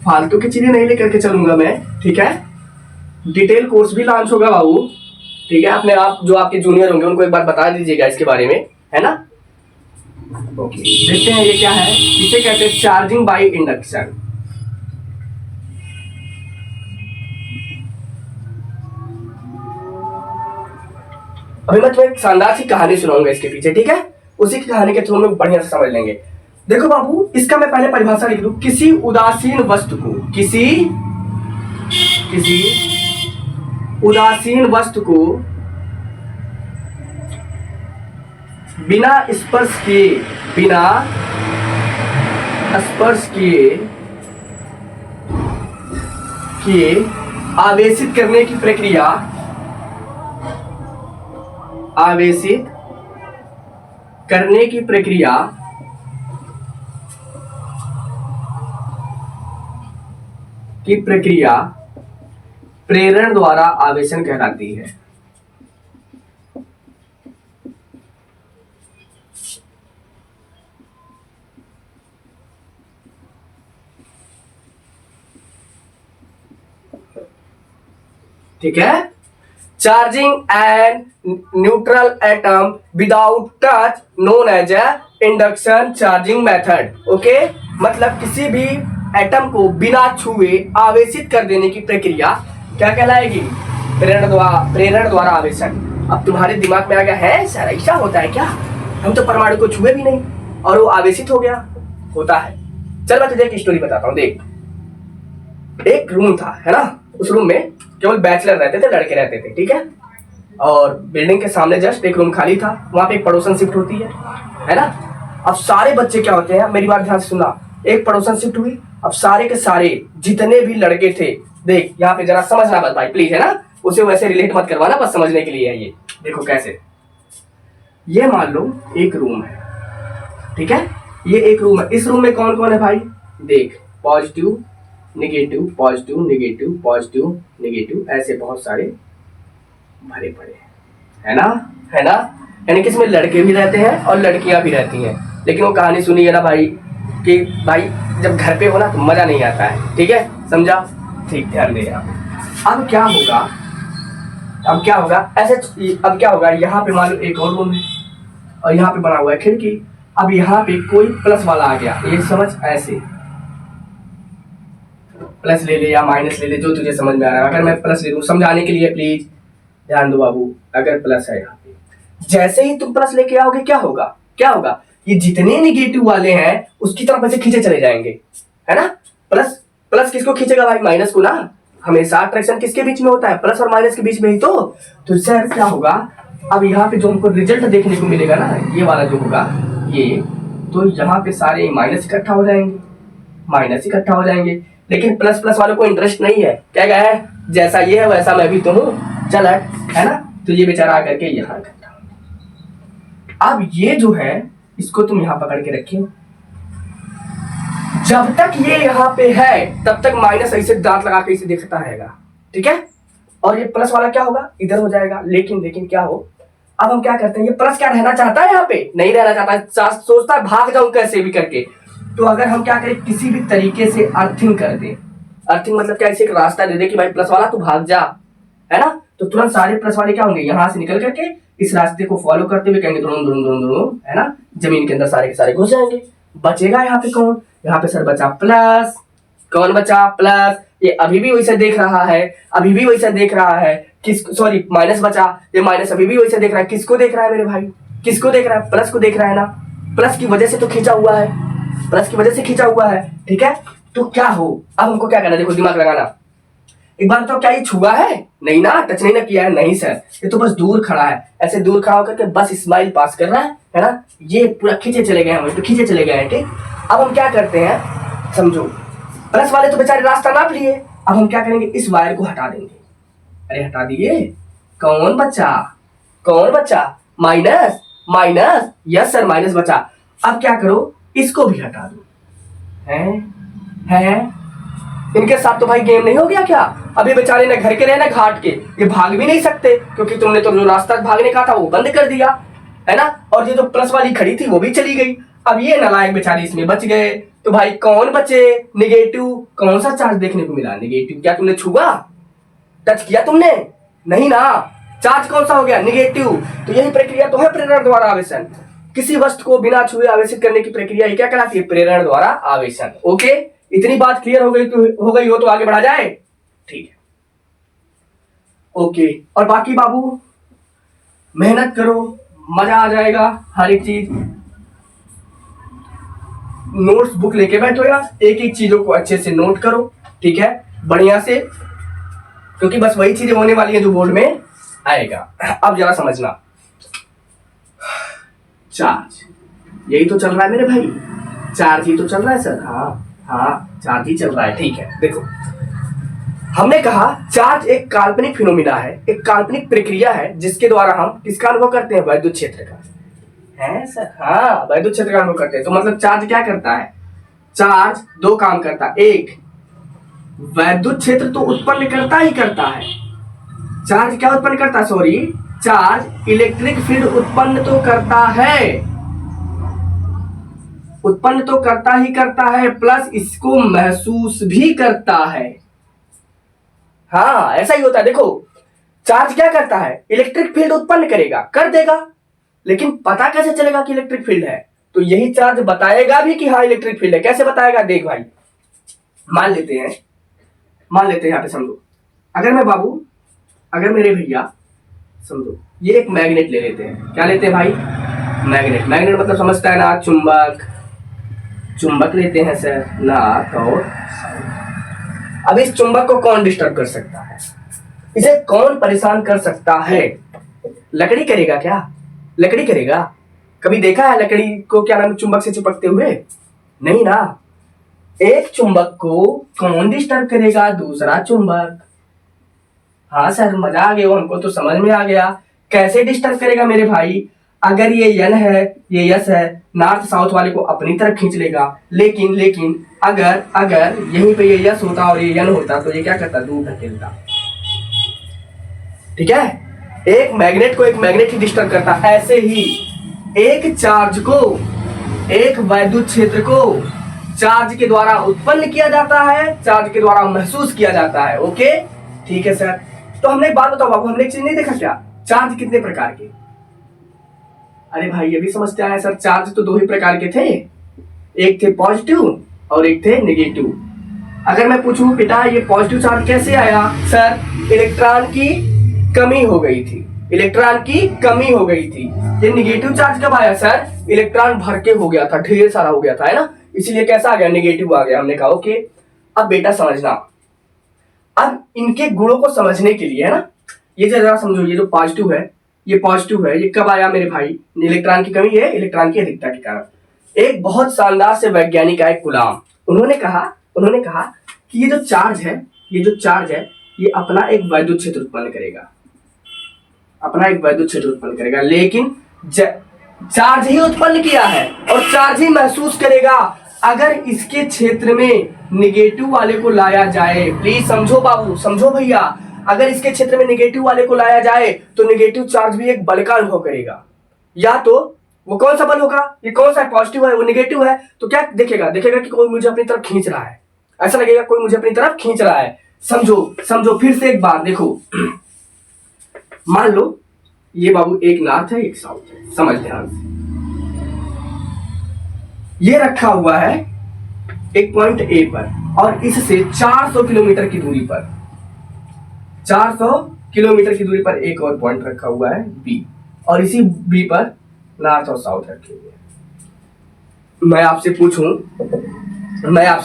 फालतू की चीजें नहीं लेकर के चलूंगा मैं, ठीक है। डिटेल कोर्स भी लॉन्च होगा बाबू, ठीक है। अपने आप जो आपके जूनियर होंगे उनको एक बार बता दीजिएगा इसके बारे में, है ना। ओके देखते हैं ये क्या है। इसे कहते हैं चार्जिंग बाय इंडक्शन। अभी मैं तुम्हें एक शानदार सी कहानी सुनाऊंगा इसके पीछे, ठीक है। उसी की कहानी के थ्रू में बढ़िया से समझ लेंगे। देखो बाबू, इसका मैं पहले परिभाषा लिख दूं। किसी उदासीन वस्तु को, किसी उदासीन वस्तु को बिना स्पर्श किए आवेशित करने की प्रक्रिया, प्रेरण द्वारा आवेशन कहलाती है। ठीक है। Charging and neutral atom without touch known as a induction charging method. Okay, मतलब किसी भी एटम को बिना छुए आवेशित कर देने की प्रक्रिया क्या कहलाएगी? प्रेरण द्वारा आवेशन। अब तुम्हारे दिमाग में आ गया है सर ऐसा होता है क्या? हम तो परमाणु को छुए भी नहीं और वो आवेशित हो गया। होता है। चल मैं तुझे एक स्टोरी बताता हूँ। देख, एक रूम था, है ना, उस रूम में केवल बैचलर रहते थे, लड़के रहते थे, ठीक है। और बिल्डिंग के सामने जस्ट एक रूम खाली था, वहां पे एक पड़ोसन शिफ्ट होती है ना। अब सारे बच्चे क्या होते हैं, मेरी बात ध्यान से सुनना, एक पड़ोसन शिफ्ट हुई। अब सारे के सारे जितने भी लड़के थे, देख यहाँ पे जरा समझना मत भाई प्लीज, है ना, उसे वैसे रिलेट मत करवाना, बस समझने के लिए है ये। देखो कैसे, ये मान लो एक रूम है, ठीक है, ये एक रूम है। इस रूम में कौन कौन है भाई? देख, positive negative, positive negative, positive negative, ऐसे बहुत सारे भरे पड़े हैं, है ना। यानी कि इसमें लड़के भी रहते हैं और लड़कियां भी रहती हैं। लेकिन वो कहानी सुनी है ना भाई, कि भाई जब घर पे हो ना तो मजा नहीं आता है, ठीक है, समझा? ठीक, ध्यान दे। अब क्या होगा ऐसे, अब क्या होगा, यहाँ पे मान लो एक और रूम है और यहाँ पे बना हुआ है खिड़की। अब यहाँ पे कोई प्लस वाला आ गया, ये समझ, ऐसे प्लस ले ले या माइनस ले ले, जो तुझे समझ में आ रहा है। अगर मैं प्लस ले लूं, समझाने के लिए प्लीज ध्यान दो बाबू, अगर प्लस है यहाँ पे, जैसे ही तुम प्लस लेके आओगे क्या होगा, ये जितने निगेटिव वाले हैं उसकी तरफ ऐसे खींचे चले जाएंगे, है ना। प्लस किसको खींचेगा भाई? माइनस को ना। हमेशा अट्रैक्शन किसके बीच में होता है? प्लस और माइनस के बीच में ही तो सर क्या होगा, अब यहाँ पे जो हमको रिजल्ट देखने को मिलेगा ना, ये वाला जो होगा ये, तो यहाँ पे सारे माइनस इकट्ठा हो जाएंगे। लेकिन प्लस वालों को इंटरेस्ट नहीं है, क्या है, जैसा ये है वैसा मैं भी तो हूँ, चल है ना। तो ये बेचारा आकर के यहाँ इकट्ठा। अब ये जो है इसको तुम यहाँ पकड़ के रखियो, जब तक ये यहाँ पे है तब तक माइनस ऐसे दांत लगा के इसे देखता रहेगा, ठीक है। और ये प्लस वाला क्या होगा, इधर हो जाएगा। लेकिन क्या हो, अब हम क्या करते हैं, ये प्लस क्या रहना चाहता है? यहाँ पे नहीं रहना चाहता है, सोचता है भाग जाऊं कैसे भी करके। तो अगर हम क्या करें, किसी भी तरीके से अर्थिंग कर दें, अर्थिंग मतलब क्या, ऐसे एक रास्ता दे दे कि भाई प्लस वाला तू भाग जा, है ना। तो तुरंत सारे प्लस वाले क्या होंगे, यहाँ से निकल करके इस रास्ते को फॉलो करते हुए कहेंगे दुरुम, है ना, जमीन के अंदर सारे के सारे घुस जाएंगे। बचेगा यहाँ पे कौन? यहाँ पे सर बचा प्लस। कौन बचा? प्लस। ये अभी भी वैसे देख रहा है, सॉरी माइनस बचा, ये माइनस अभी भी वैसे देख रहा है। किसको देख रहा है मेरे भाई? किसको देख रहा है? प्लस को देख रहा है ना। प्लस की वजह से तो खींचा हुआ है, ठीक है। तो क्या हो, अब हमको क्या करना, देखो दिमाग लगाना एक बार। तो क्या ये छुआ है? नहीं ना, टच नहीं ना किया है, नहीं सर, ये तो बस दूर खड़ा है, ऐसे दूर खड़ा होकर के बस स्माइल पास कर रहा है ना। ये पूरा खींचे चले गए हैं, ठीक। अब हम क्या करते हैं, समझो, प्लस वाले तो बेचारे रास्ता नाप लिए। अब हम क्या करेंगे, इस वायर को हटा देंगे। अरे हटा दिए, कौन बचा? माइनस, यस सर माइनस बचा। अब क्या करो, इसको भी हटा दो। हैं इनके साथ तो भाई गेम नहीं हो गया क्या? अभी बेचारे ने घर के रहे ना घाट के, ये भाग भी नहीं सकते क्योंकि तुमने तो जो रास्ता भागने का था वो बंद कर दिया, है ना। और ये जो प्लस वाली खड़ी थी वो भी चली गई। अब ये नालायक बेचारे इसमें बच गए। तो भाई कौन बचे? निगेटिव। कौन सा चार्ज देखने को मिला? निगेटिव। क्या तुमने छुआ, टच किया तुमने? नहीं ना। चार्ज कौन सा हो गया? निगेटिव। तो यही प्रक्रिया तो है प्रेरण द्वारा आवेशन। किसी वस्तु को बिना छुए आवेशित करने की प्रक्रिया क्या कहलाती है? प्रेरण द्वारा आवेशन। ओके, इतनी बात क्लियर हो गई हो तो आगे बढ़ा जाए, ठीक है। ओके, और बाकी बाबू मेहनत करो, मजा आ जाएगा। हर एक चीज नोट्स बुक लेके बैठो यार, एक एक चीजों को अच्छे से नोट करो, ठीक है, बढ़िया से, क्योंकि बस वही चीजें होने वाली है जो बोर्ड में आएगा। अब जरा समझना, चार्ज यही तो चल रहा है मेरे भाई, चार्ज ही तो चल रहा है सर। हाँ चार्ज ही चल रहा है, ठीक है। देखो हमने कहा चार्ज एक काल्पनिक फिनोमिना है, एक काल्पनिक प्रक्रिया है जिसके द्वारा हम किसका अनुभव करते हैं, वैद्युत क्षेत्र का, है सर। हाँ वैद्युत क्षेत्र का अनुभव करते हैं। तो मतलब चार्ज क्या करता है, चार्ज दो काम करता है, एक वैद्युत क्षेत्र तो उत्पन्न करता ही करता है। चार्ज क्या उत्पन्न करता है, सॉरी, चार्ज इलेक्ट्रिक फील्ड उत्पन्न तो करता है, उत्पन्न तो करता ही करता है, प्लस इसको महसूस भी करता है। हाँ ऐसा ही होता है। देखो चार्ज क्या करता है, इलेक्ट्रिक फील्ड उत्पन्न करेगा, कर देगा, लेकिन पता कैसे चलेगा कि इलेक्ट्रिक फील्ड है, तो यही चार्ज बताएगा भी कि हाँ इलेक्ट्रिक फील्ड है। कैसे बताएगा, देख भाई, मान लेते हैं यहाँ पे समझो, अगर मैं बाबू, अगर मेरे भैया समझो ये एक मैग्नेट ले लेते हैं, क्या लेते हैं भाई, मैग्नेट। मैग्नेट मतलब समझता है ना, चुंबक, चुंबक लेते हैं सर, नॉर्थ और साउथ। अब इस चुंबक को कौन डिस्टर्ब कर सकता है, इसे कौन परेशान कर सकता है, लकड़ी करेगा क्या, लकड़ी करेगा, कभी देखा है लकड़ी को क्या नाम चुंबक से चिपकते हुए, नहीं ना। एक चुंबक को कौन डिस्टर्ब करेगा, दूसरा चुंबक। हाँ सर मजा आ गया, हमको तो समझ में आ गया, कैसे डिस्टर्ब करेगा मेरे भाई, अगर ये यन है ये यस है, नॉर्थ साउथ वाले को अपनी तरफ खींच लेगा, लेकिन अगर यहीं पे ये यस होता और ये यन होता तो ये क्या करता, दूर धकेलता, ठीक है। एक मैग्नेट को एक मैग्नेट ही डिस्टर्ब करता, ऐसे ही एक चार्ज को, एक वैद्युत क्षेत्र को चार्ज के द्वारा उत्पन्न किया जाता है, चार्ज के द्वारा महसूस किया जाता है। ओके ठीक है सर। तो हमने एक बात बताओ बाबू, हमने एक चीज नहीं देखा क्या, चार्ज कितने प्रकार के, अरे भाई ये भी समझते आए सर, चार्ज तो दो ही प्रकार के थे, एक थे पॉजिटिव और एक थे नेगेटिव। अगर मैं पूछूं बेटा ये पॉजिटिव चार्ज कैसे आया, सर इलेक्ट्रॉन की कमी हो गई थी, इलेक्ट्रॉन की कमी हो गई थी। ये नेगेटिव चार्ज कब आया, सर इलेक्ट्रॉन भर के हो गया था, ढेर सारा हो गया था, है ना, इसलिए कैसा आ गया, नेगेटिव आ गया। हमने कहा ओके। अब बेटा समझना, अब इनके गुणों को समझने के लिए, है ना, ये जरा समझो, ये जो पॉजिटिव है, ये पॉजिटिव है, ये कब आया मेरे भाई, इलेक्ट्रॉन की कमी है, इलेक्ट्रॉन की अधिकता के कारण। एक बहुत शानदार से वैज्ञानिक आए गुलाम, उन्होंने कहा कि ये जो चार्ज है ये अपना एक वैद्युत क्षेत्र उत्पन्न करेगा, अपना एक वैद्युत क्षेत्र उत्पन्न करेगा, लेकिन चार्ज ही उत्पन्न किया है और चार्ज ही महसूस करेगा। अगर इसके क्षेत्र में निगेटिव वाले को लाया जाए, प्लीज समझो बाबू, समझो भैया, अगर इसके क्षेत्र में निगेटिव वाले को लाया जाए तो निगेटिव चार्ज भी एक बल का अनुभव करेगा। या तो वो कौन सा बल होगा, ये कौन सा है, पॉजिटिव है, वो निगेटिव है, तो क्या देखेगा कि कोई मुझे अपनी तरफ खींच रहा है, ऐसा लगेगा कोई मुझे अपनी तरफ खींच रहा है। समझो फिर से एक बार देखो, मान लो ये बाबू एक नॉर्थ है एक साउथ है, समझ ध्यान से, ये रखा हुआ है एक पॉइंट ए पर और इससे 400 किलोमीटर की दूरी पर, 400 किलोमीटर की दूरी पर एक और पॉइंट रखा हुआ है बी, और इसी बी पर नॉर्थ और साउथ रखे हुए हैं। मैं आपसे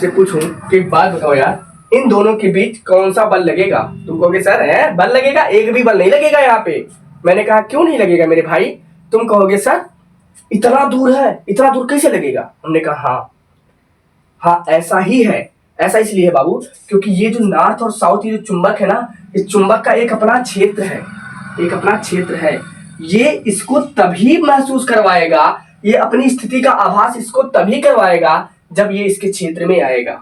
पूछूं कि बात बताओ यार, इन दोनों के बीच कौन सा बल लगेगा, तुम कहोगे सर है बल लगेगा, एक भी बल नहीं लगेगा यहाँ पे। मैंने कहा क्यों नहीं लगेगा मेरे भाई, तुम कहोगे सर इतना दूर है, इतना दूर कैसे लगेगा। हमने कहा हाँ ऐसा ही है, ऐसा इसलिए है बाबू क्योंकि ये जो नॉर्थ और साउथ ये जो चुंबक है ना, इस चुंबक का एक अपना क्षेत्र है, ये इसको तभी महसूस करवाएगा, ये अपनी स्थिति का आभास इसको तभी करवाएगा जब ये इसके क्षेत्र में आएगा।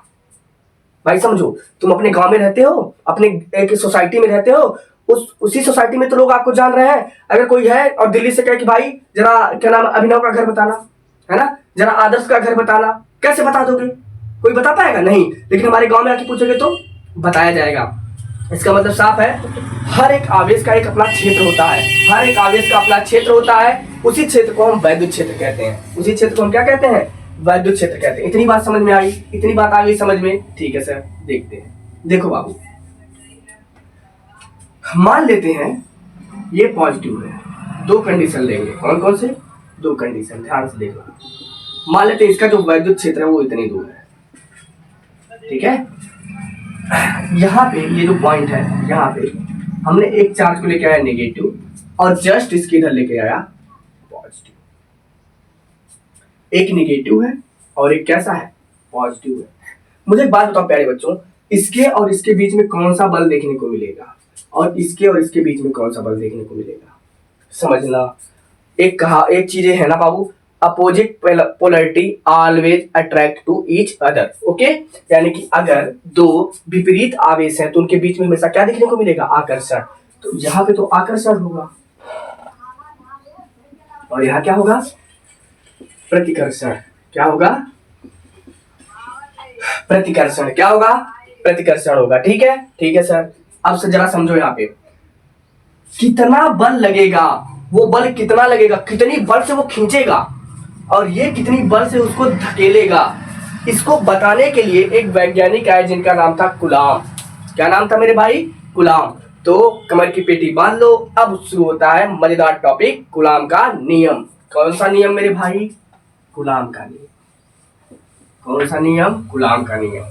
भाई समझो, तुम अपने गांव में रहते हो, अपने एक सोसाइटी में रहते हो, उसी सोसाइटी में तो लोग आपको जान रहे हैं। अगर कोई है और दिल्ली से कहे कि भाई जरा क्या नाम अभिनव का घर बताना, है ना, जरा आदर्श का घर बताना, कैसे बता दोगे, कोई बता पाएगा नहीं, लेकिन हमारे गांव में आके पूछोगे तो बताया जाएगा। इसका मतलब साफ है, हर एक आवेश का एक अपना क्षेत्र होता है, हर एक आवेश का अपना क्षेत्र होता है, उसी क्षेत्र को हम वैद्युत क्षेत्र कहते हैं, उसी क्षेत्र को हम क्या कहते हैं, वैद्युत क्षेत्र कहते हैं। इतनी बात समझ में आई, इतनी बात आ गई समझ में, ठीक है सर देखते हैं। देखो बाबू मान लेते हैं ये पॉजिटिव है, दो कंडीशन लेंगे। कौन कौन से? दो कंडीशन, ध्यान से देखना। मान लेते हैं इसका जो वैद्युत क्षेत्र है वो इतनी दूर है, ठीक है। यहाँ पे ये जो पॉइंट है, यहाँ पे हमने एक चार्ज को लेके आया नेगेटिव और जस्ट इसके इधर लेके आया पॉजिटिव। एक नेगेटिव है और एक कैसा है? पॉजिटिव है। मुझे एक बात बताओ प्यारे बच्चों, इसके और इसके बीच में कौन सा बल देखने को मिलेगा और इसके और इसके बीच में कौन सा बल देखने को मिलेगा? समझना। एक चीजें है ना बाबू, opposite polarity always attract to each other. Okay, यानी कि अगर दो विपरीत आवेश हैं तो उनके बीच में हमेशा क्या देखने को मिलेगा? आकर्षण। तो यहाँ पे तो आकर्षण होगा और यहाँ क्या होगा? प्रतिकर्षण। क्या होगा? प्रतिकर्षण। क्या होगा? प्रतिकर्षण होगा। ठीक है, ठीक है सर। अब से जरा समझो, यहाँ पे कितना बल लगेगा, वो बल कितना लगेगा, कितनी बल से वो खींचेगा और ये कितनी बल से उसको धकेलेगा, इसको बताने के लिए एक वैज्ञानिक आए जिनका नाम था कूलाम। क्या नाम था मेरे भाई? कूलाम। तो कमर की पेटी बांध लो, अब शुरू होता है मजेदार टॉपिक, कूलाम का नियम। कौन सा नियम मेरे भाई? कूलाम का नियम। कौन सा नियम? कूलाम का नियम।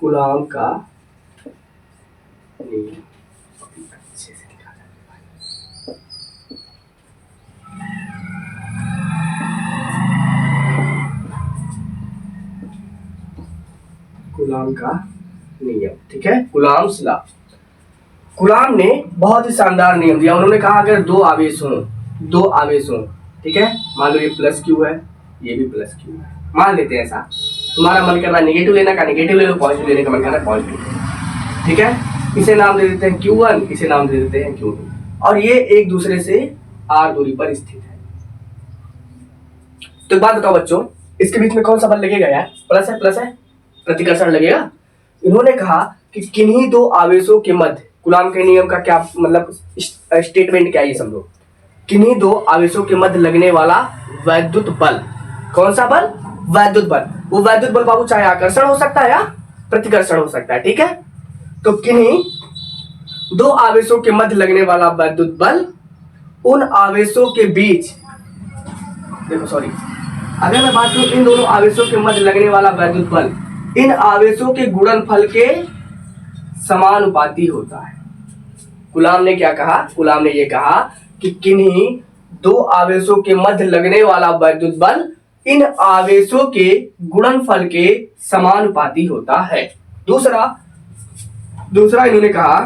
कूलाम का नियम अच्छे से दिखा दे। कूलाम का नियम, ठीक है, कूलाम्स लॉ। कूलाम ने बहुत ही शानदार नियम दिया। उन्होंने कहा अगर दो आवेश हों, ठीक है, मान लो ये प्लस क्यू है, ये भी प्लस क्यू है, मान लेते हैं ऐसा। तुम्हारा मन कर रहा है नेगेटिव लेने का, नेगेटिव ले लो, पॉजिटिव लेने का मन कर रहा है पॉजिटिव, ठीक है। इसे नाम दे देते हैं Q1, इसे नाम दे देते हैं Q2 और ये एक दूसरे से r दूरी पर स्थित है। तो एक बात बताओ बच्चों, इसके बीच में कौन सा बल लगेगा यार? प्लस है, प्लस है, प्रतिकर्षण लगेगा। इन्होंने कहा कि किन्हीं दो आवेशों के मध्य, कूलाम के नियम का क्या मतलब स्टेटमेंट क्या है ये समझो, किन्हीं दो आवेशों के मध्य लगने वाला वैद्युत बल। कौन सा बल? वैद्युत बल। वो वैद्युत बल बाबू चाहे आकर्षण हो सकता है या प्रतिकर्षण हो सकता है, ठीक है। तो किन्हीं दो आवेशों के मध्य लगने वाला वैद्युत बल उन आवेशों के बीच, देखो सॉरी, अगर मैं बात करूं इन दोनों आवेशों के मध्य लगने वाला वैद्युत बल इन आवेशों के गुणनफल के समानुपाती होता है। कूलाम ने क्या कहा? कूलाम ने ये कहा कि किन्हीं दो आवेशों के मध्य लगने वाला वैद्युत बल इन आवेशों के गुणनफल के समानुपाती होता है। दूसरा इन्होंने कहा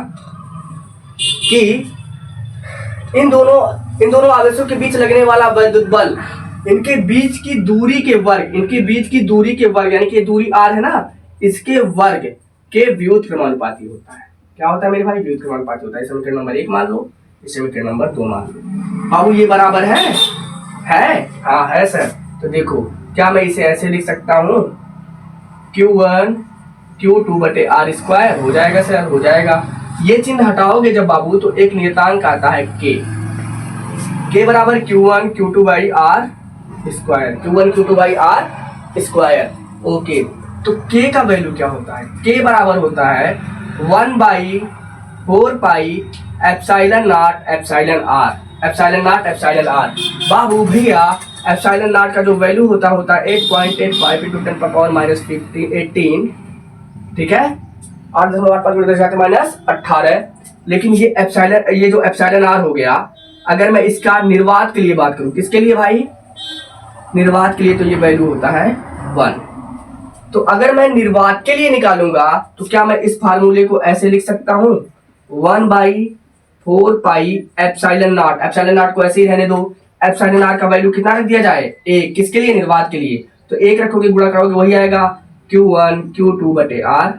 कि इन दोनों आवेशों के बीच लगने वाला वैद्युत बल इनके बीच की दूरी के वर्ग, यानी कि दूरी r है ना, इसके वर्ग के व्युत्क्रमानुपाती होता है। क्या होता है मेरे भाई? व्युत्क्रमानुपाती होता है। समीकरण नंबर 1 मान लो, समीकरण नंबर 2 मान लो। बाबू ये बराबर है? हाँ है सर। तो देखो, क्या मैं इसे ऐसे लिख सकता हूँ, Q1 Q2 बटे आर स्क्वायर हो जाएगा सर, हो जाएगा। ये चिन्ह हटाओगे जब बाबू तो एक नियतांक आता है K बराबर Q1 Q2 by R square, Q1 Q2 by R square. Okay, तो K का वैल्यू क्या होता है? K बराबर होता है 1/4 pi epsilon naught epsilon R. बाबू भैया एप्सिलॉन नॉट का जो वैल्यू होता है 8.85 into 10 पावर माइनस 18, ठीक है, 8.5 माइनस 18। लेकिन ये जो एप्सिलॉन आर हो गया, अगर मैं इसका निर्वात के लिए बात करूं, किसके लिए भाई? निर्वात के लिए, तो ये वैल्यू होता है 1। तो अगर मैं निर्वात के लिए निकालूंगा तो क्या मैं इस फार्मूले को ऐसे लिख सकता हूं, 1/4 पाई एप्सिलॉन नॉट को ऐसे ही रहने दो। एप्सिलॉन नॉट का वैल्यू कितना रख दिया जाए? 1। किसके लिए? निर्वात के लिए। तो 1 रखोगे, गुणा करोगे, वही आएगा Q1 Q2 बटे R।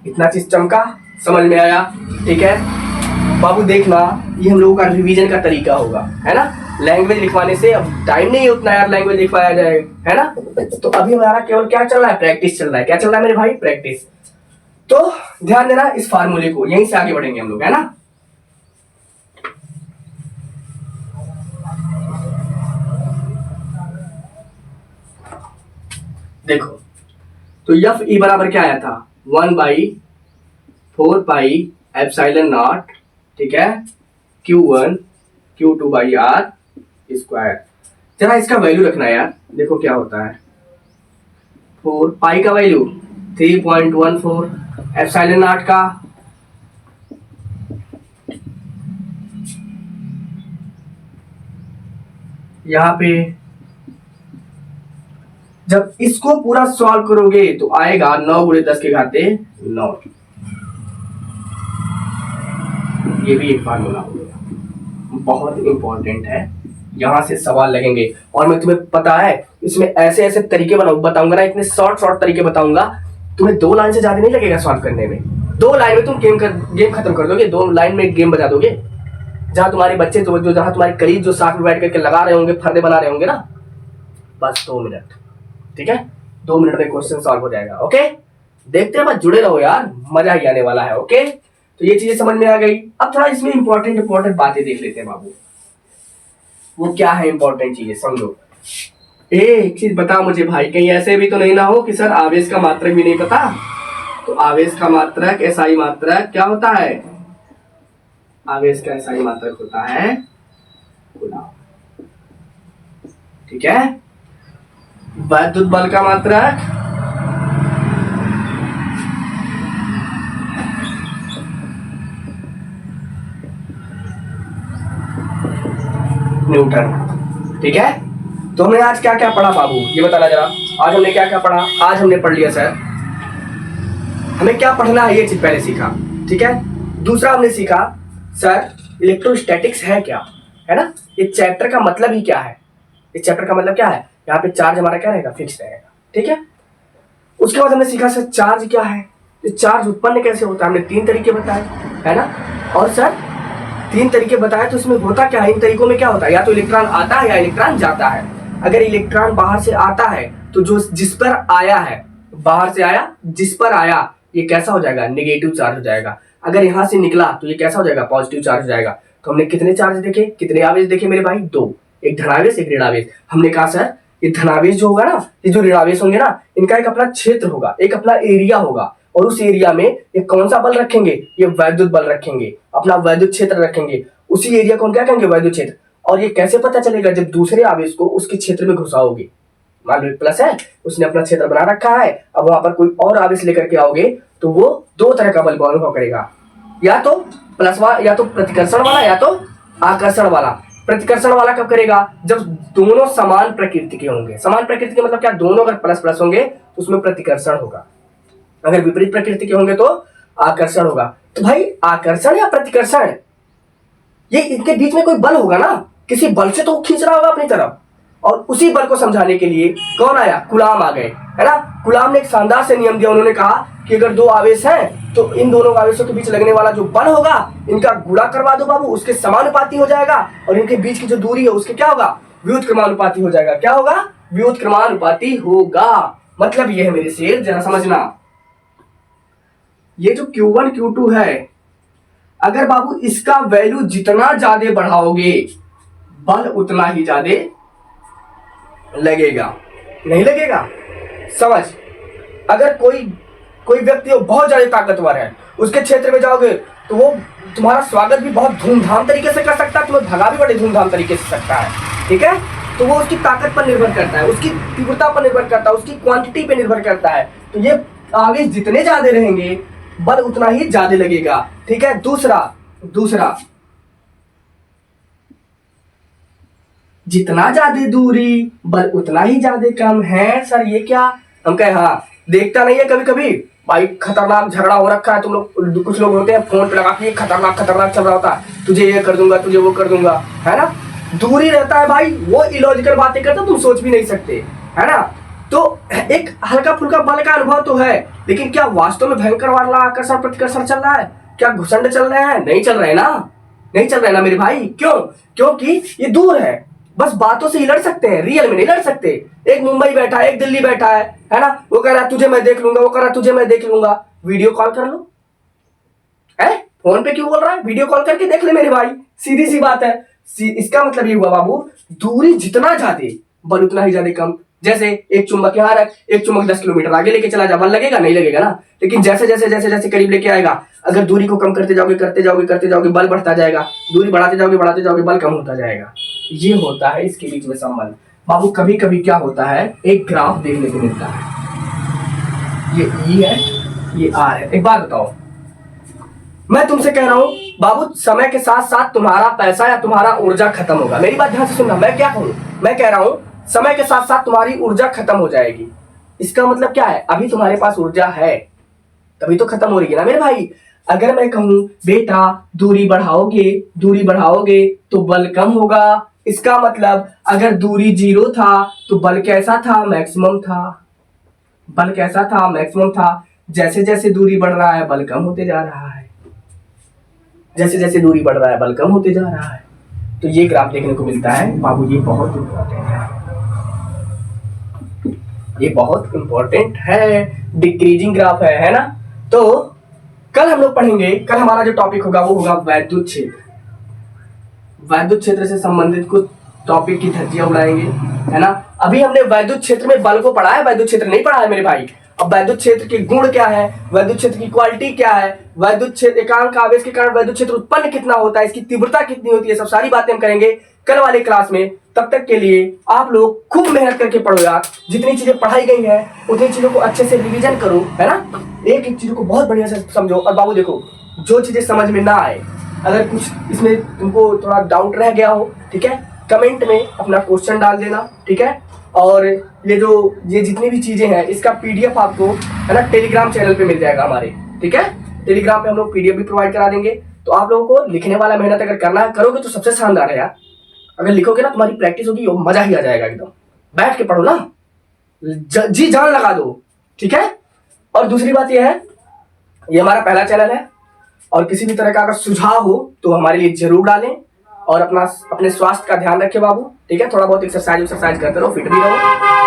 इतना चीज चमका, समझ में आया? ठीक है बाबू, देखना ये हम लोगों का रिवीजन का तरीका होगा, है ना। लैंग्वेज लिखवाने से अब टाइम नहीं है उतना यार, लैंग्वेज लिखवाया जाए, है ना। तो अभी हमारा केवल क्या चल रहा है? प्रैक्टिस चल रहा है। क्या चल रहा है मेरे भाई? प्रैक्टिस। तो ध्यान देना इस फार्मूले को, यहीं से आगे बढ़ेंगे हम लोग, है ना। देखो, तो F E बराबर क्या आया था? 1/4πε0, ठीक है, Q1 Q2/r²। जरा इसका वैल्यू रखना यार, देखो क्या होता है। 4 पाई का वैल्यू 3.14, ε0 का यहाँ पे जब इसको पूरा सॉल्व करोगे तो आएगा 9 × 10⁻9। ये भी एक फार्मूला हो गया, बहुत इंपॉर्टेंट है, यहां से सवाल लगेंगे। और मैं तुम्हें पता है इसमें ऐसे ऐसे तरीके बताऊंगा ना, इतने शॉर्ट तरीके बताऊंगा, तुम्हें 2 लाइन से ज्यादा नहीं लगेगा सॉल्व करने में। 2 लाइन में तुम गेम खत्म कर दोगे, 2 लाइन में गेम बजा दोगे। जहां तुम्हारे बच्चे जो जहां तुम्हारे करीब जो साथ में बैठ करके लगा रहे होंगे, फर्दे बना रहे होंगे ना, बस 2 मिनट, ठीक है, 2 मिनट में क्वेश्चन सॉल्व हो जाएगा। ओके, देखते हैं, बस जुड़े रहो यार, मजा ही आने वाला है। ओके, तो ये चीजें समझ में आ गई। अब थोड़ा इसमें इंपॉर्टेंट बातें देख लेते हैं बाबू। वो क्या है इंपॉर्टेंट चीजें, समझो। एक चीज बता मुझे भाई, कहीं ऐसे भी तो नहीं ना हो कि सर आवेश का मात्रक भी नहीं पता। तो आवेश का मात्रक, एसआई मात्रक क्या होता है? आवेश का एसआई मात्रक होता है कूलम, ठीक है। वैद्युत बल का मात्रक न्यूटन, ठीक है। तो हमने आज क्या क्या पढ़ा बाबू, ये बताना जरा। आज हमने क्या क्या पढ़ा? आज हमने पढ़ लिया सर, हमें क्या पढ़ना है ये चीज पहले सीखा, ठीक है। दूसरा हमने सीखा सर इलेक्ट्रोस्टैटिक्स है क्या, है ना। ये चैप्टर का मतलब ही क्या है, इस चैप्टर का मतलब क्या है, यहाँ पे चार्ज हमारा क्या रहेगा, फिक्स रहेगा, ठीक है। उसके बाद हमने सीखा सर चार्ज क्या है, चार्ज उत्पन्न कैसे होता है, हमने 3 तरीके बताए, है ना। और सर 3 तरीके बताए तो इसमें होता क्या है, इन तरीकों में क्या होता है, या तो इलेक्ट्रॉन आता है या इलेक्ट्रॉन जाता है। अगर इलेक्ट्रॉन बाहर से आता है तो जो जिस पर आया है, बाहर से आया, जिस पर आया, ये कैसा हो जाएगा, नेगेटिव चार्ज हो जाएगा। अगर यहाँ से निकला तो ये कैसा हो जाएगा, पॉजिटिव चार्ज हो जाएगा। तो हमने कितने चार्ज देखे, कितने आवेश देखे मेरे भाई, 2, एक धनावेश एक ऋणावेश। हमने कहा सर ये धनावेश जो होगा ना, ये जो ऋणावेश होंगे ना, इनका एक अपना क्षेत्र होगा, एक अपना एरिया होगा, और उस एरिया में ये कौन सा बल रखेंगे, ये वैद्युत बल रखेंगे, अपना वैद्युत क्षेत्र रखेंगे। उसी एरिया को हम क्या कहेंगे, वैद्युत क्षेत्र। और ये कैसे पता चलेगा, जब दूसरे आवेश को उसके क्षेत्र में घुसाओगे। मान लो प्लस है, उसने अपना क्षेत्र बना रखा है, अब वहां पर कोई और आवेश लेकर के आओगे तो वो 2 तरह का बल अनुभव करेगा, या तो प्लस वाला, या तो प्रतिकर्षण वाला, या तो आकर्षण वाला। प्रतिकर्षण वाला कब करेगा, जब दोनों समान प्रकृति के होंगे। समान प्रकृति के मतलब क्या, दोनों अगर प्लस प्लस होंगे तो उसमें प्रतिकर्षण होगा, अगर विपरीत प्रकृति के होंगे तो आकर्षण होगा। तो भाई आकर्षण या प्रतिकर्षण, ये इनके बीच में कोई बल होगा ना, किसी बल से तो खींच रहा होगा अपनी तरफ। और उसी बल को समझाने के लिए कौन आया, कूलाम आ गए, है ना। कूलाम ने एक शानदार से नियम दिया, उन्होंने कहा कि अगर 2 आवेश हैं तो इन दोनों आवेशों के बीच लगने वाला जो बल होगा, इनका गुणा करवा दो बाबू, उसके समानुपाती हो जाएगा, और इनके बीच की जो दूरी है उसके क्या होगा, व्युत्क्रमानुपाती हो जाएगा। क्या होगा, व्युत्क्रमानुपाती होगा। मतलब ये है मेरे शेर, जरा समझना, ये जो Q1 Q2 है, अगर बाबू इसका वैल्यू जितना ज्यादा बढ़ाओगे बल उतना ही ज्यादा लगेगा, नहीं लगेगा, समझ। अगर कोई व्यक्ति बहुत ज्यादा ताकतवर है, उसके क्षेत्र में जाओगे तो वो तुम्हारा स्वागत भी बहुत धूमधाम तरीके से कर सकता है, तुम्हें भगा भी बड़े धूमधाम तरीके से सकता है, ठीक है। तो वो उसकी ताकत पर निर्भर करता है, उसकी तीव्रता पर निर्भर करता है, उसकी क्वांटिटी पर निर्भर करता है। तो ये आवेश जितने ज्यादा रहेंगे बल उतना ही ज्यादा लगेगा, ठीक है। दूसरा जितना ज्यादा दूरी बल उतना ही ज्यादा कम है। सर ये क्या, हम कहे हाँ, देखता नहीं है कभी कभी भाई खतरनाक झगड़ा हो रखा है, तुम लोग, कुछ लोग होते हैं फोन पे लगा के खतरनाक चल रहा होता है, तुझे ये कर दूंगा, तुझे वो कर दूंगा, है ना। दूरी रहता है भाई, वो इलॉजिकल बातें करता तुम सोच भी नहीं सकते, है ना। तो एक हल्का फुल्का बल का अनुभव तो है, लेकिन क्या वास्तव में भयंकर वाला आकर्षण प्रतिकर्षण चल रहा है, क्या घुसंड चल रहे हैं, नहीं चल रहे ना, नहीं चल रहे ना मेरे भाई। क्यों, क्योंकि ये दूर है, बस बातों से ही लड़ सकते हैं, रियल में नहीं लड़ सकते। एक मुंबई बैठा है, एक दिल्ली बैठा है ना, वो कह रहा है तुझे मैं देख लूंगा, वो कह रहा है तुझे मैं देख लूंगा, वीडियो कॉल कर लो, है फोन पे क्यों बोल रहा है, वीडियो कॉल करके देख ले मेरे भाई, सीधी सी बात है। इसका मतलब ये हुआ बाबू, दूरी जितना ज्यादा बल उतना ही ज्यादा कम। जैसे एक चुंबक यहाँ रख, एक चुंबक 10 किलोमीटर आगे लेके चला जा, बल लगेगा? नहीं लगेगा ना। लेकिन जैसे जैसे जैसे जैसे करीब लेके आएगा, अगर दूरी को कम करते जाओगे करते जाओगे करते जाओगे, बल बढ़ता जाएगा, दूरी बढ़ाते जाओगे बल कम होता जाएगा। ये होता है इसके बीच में संबंध। बाबू कभी कभी क्या होता है, एक ग्राफ देखने को मिलता है, ये ई है, ये आर है। एक बात बताओ, मैं तुमसे कह रहा हूं बाबू, समय के साथ साथ तुम्हारा पैसा या तुम्हारा ऊर्जा खत्म होगा। मेरी बात ध्यान से सुनना, मैं क्या कहूं, मैं कह रहा हूं समय के साथ साथ तुम्हारी ऊर्जा खत्म हो जाएगी। इसका मतलब क्या है, अभी तुम्हारे पास ऊर्जा है तभी तो खत्म हो रही है ना मेरे भाई। अगर मैं कहूं बेटा दूरी बढ़ाओगे तो बल कम होगा, इसका मतलब अगर दूरी 0 था तो बल कैसा था, मैक्सिमम था। बल कैसा था, मैक्सिमम था। जैसे जैसे दूरी बढ़ रहा है बल कम होते जा रहा है, जैसे जैसे दूरी बढ़ रहा है बल कम होते जा रहा है। तो ये ग्राफ देखने को मिलता है बाबू, ये बहुत इंपॉर्टेंट है, ये बहुत इंपॉर्टेंट है, डिक्रीजिंग ग्राफ है ना। तो कल हम लोग पढ़ेंगे, कल हमारा जो टॉपिक होगा वो होगा वैद्युत क्षेत्र। वैद्युत क्षेत्र से संबंधित कुछ टॉपिक की धज्जियां उड़ाएंगे, है ना। अभी हमने वैद्युत क्षेत्र में बल को पढ़ा है, वैद्युत क्षेत्र नहीं पढ़ा है मेरे भाई। अब वैद्युत क्षेत्र के गुण क्या है, वैद्युत क्षेत्र की क्वालिटी क्या है, वैद्युत क्षेत्र एकांक आवेश के कारण वैद्युत क्षेत्र उत्पन्न कितना होता है, इसकी तीव्रता कितनी होती है, सब सारी बातें हम करेंगे कल वाले क्लास में। तब तक के लिए आप लोग खूब मेहनत करके पढ़ो यार, जितनी चीजें पढ़ाई गई है उतनी चीजों को अच्छे से रिवीजन करो, है ना। एक एक चीजों को बहुत बढ़िया से समझो। और बाबू देखो, जो चीजें समझ में ना आए, अगर कुछ इसमें तुमको थोड़ा डाउट रह गया हो, ठीक है, कमेंट में अपना क्वेश्चन डाल देना, ठीक है। और ये जितनी भी चीजें हैं इसका पीडीएफ आपको, है ना, टेलीग्राम चैनल पे मिल जाएगा हमारे, ठीक है। टेलीग्राम पे हम लोग पीडीएफ भी प्रोवाइड करा देंगे। तो आप लोगों को लिखने वाला मेहनत अगर करना है करोगे तो सबसे शानदार है यार। अगर लिखोगे ना तुम्हारी प्रैक्टिस होगी, मजा ही आ जाएगा एकदम। बैठ के पढ़ो ना, जी जान लगा दो, ठीक है। और दूसरी बात यह है, ये हमारा पहला चैनल है और किसी भी तरह का अगर सुझाव हो तो हमारे लिए जरूर डालें। और अपने स्वास्थ्य का ध्यान रखें बाबू, ठीक है। थोड़ा बहुत एक्सरसाइज करते रहो, फिट भी रहो,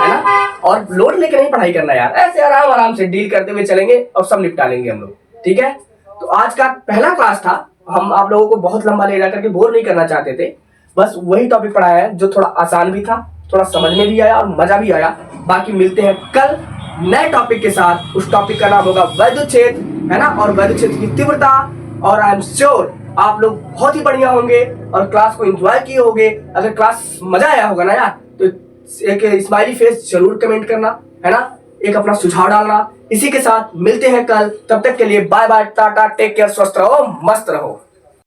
है ना। और लोड लेकर नहीं पढ़ाई करना यार, ऐसे आराम से डील करते हुए चलेंगे और सब निपटा लेंगे हम लोग, ठीक है। तो आज का पहला क्लास था, हम आप लोगों को बहुत लंबा ले जा करके बोर नहीं करना चाहते थे, बस वही टॉपिक पढ़ाया है जो थोड़ा आसान भी था, थोड़ा समझ में भी आया और मजा भी आया। बाकी मिलते हैं कल नए टॉपिक के साथ। उस टॉपिक का नाम होगा वैद्युत क्षेत्र, है ना, और वैद्युत क्षेत्र की तीव्रता। और आई एम श्योर आप लोग बहुत ही बढ़िया होंगे और क्लास को एंजॉय किए होंगे। अगर क्लास मजा आया होगा ना यार, तो एक स्माइली फेस जरूर कमेंट करना, है ना, एक अपना सुझाव डालना। इसी के साथ मिलते हैं कल, तब तक के लिए bye bye, tata, take care, स्वस्थ रहो, मस्त रहो।